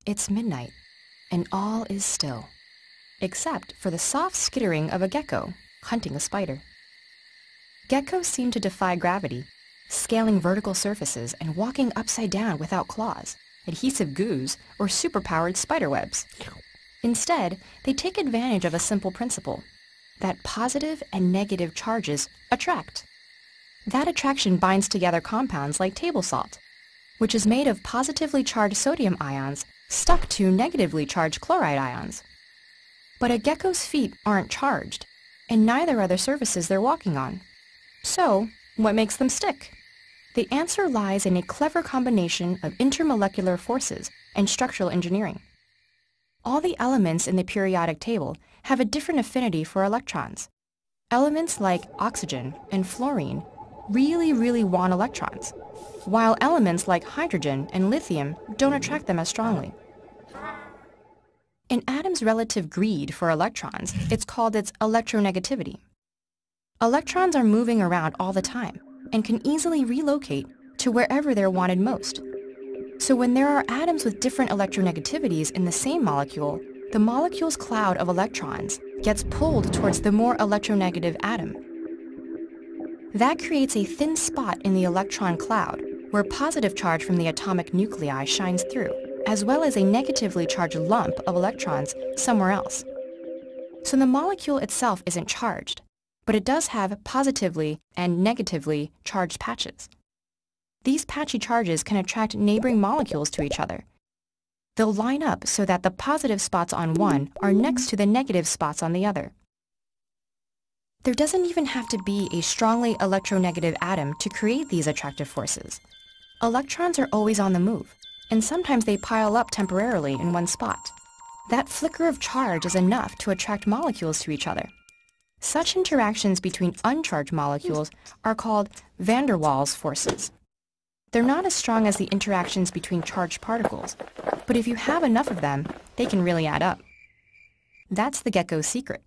It's midnight, and all is still, except for the soft skittering of a gecko hunting a spider. Geckos seem to defy gravity, scaling vertical surfaces and walking upside down without claws, adhesive goos, or superpowered spiderwebs. Instead, they take advantage of a simple principle, that positive and negative charges attract. That attraction binds together compounds like table salt, which is made of positively charged sodium ions stuck to negatively charged chloride ions. But a gecko's feet aren't charged, and neither are the surfaces they're walking on. So, what makes them stick? The answer lies in a clever combination of intermolecular forces and structural engineering. All the elements in the periodic table have a different affinity for electrons. Elements like oxygen and fluorine really want electrons, while elements like hydrogen and lithium don't attract them as strongly. In atom's relative greed for electrons, it's called its electronegativity. Electrons are moving around all the time and can easily relocate to wherever they're wanted most. So when there are atoms with different electronegativities in the same molecule, the molecule's cloud of electrons gets pulled towards the more electronegative atom. That creates a thin spot in the electron cloud where positive charge from the atomic nuclei shines through, as well as a negatively charged lump of electrons somewhere else. So the molecule itself isn't charged, but it does have positively and negatively charged patches. These patchy charges can attract neighboring molecules to each other. They'll line up so that the positive spots on one are next to the negative spots on the other. There doesn't even have to be a strongly electronegative atom to create these attractive forces. Electrons are always on the move, and sometimes they pile up temporarily in one spot. That flicker of charge is enough to attract molecules to each other. Such interactions between uncharged molecules are called van der Waals forces. They're not as strong as the interactions between charged particles, but if you have enough of them, they can really add up. That's the gecko's secret.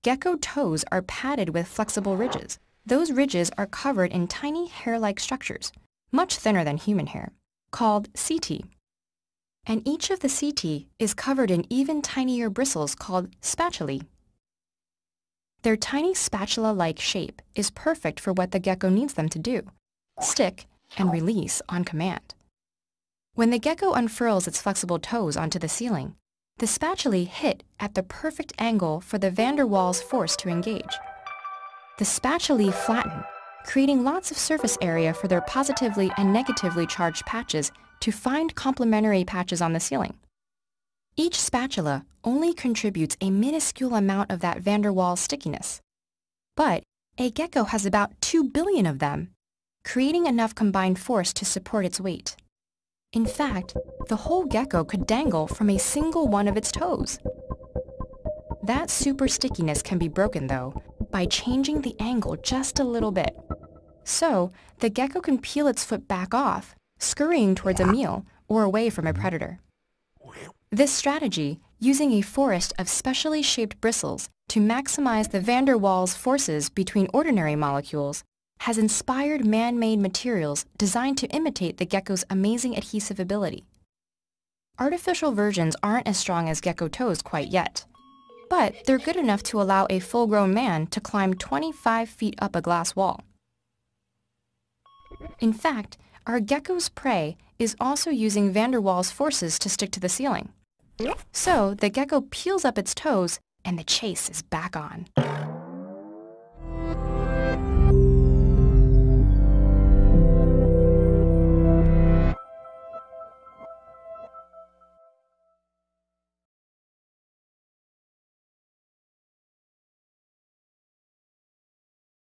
Gecko toes are padded with flexible ridges. Those ridges are covered in tiny hair-like structures, much thinner than human hair, called setae. And each of the setae is covered in even tinier bristles called spatulae. Their tiny spatula-like shape is perfect for what the gecko needs them to do, stick and release on command. When the gecko unfurls its flexible toes onto the ceiling, the spatulae hit at the perfect angle for the van der Waals force to engage. The spatulae flatten, creating lots of surface area for their positively and negatively charged patches to find complementary patches on the ceiling. Each spatula only contributes a minuscule amount of that van der Waals stickiness. But a gecko has about 2 billion of them, creating enough combined force to support its weight. In fact, the whole gecko could dangle from a single one of its toes. That super stickiness can be broken, though, by changing the angle just a little bit. So, the gecko can peel its foot back off, scurrying towards a meal or away from a predator. This strategy, using a forest of specially shaped bristles to maximize the van der Waals forces between ordinary molecules, has inspired man-made materials designed to imitate the gecko's amazing adhesive ability. Artificial versions aren't as strong as gecko toes quite yet, but they're good enough to allow a full-grown man to climb 25 feet up a glass wall. In fact, our gecko's prey is also using van der Waals forces to stick to the ceiling. So the gecko peels up its toes and the chase is back on.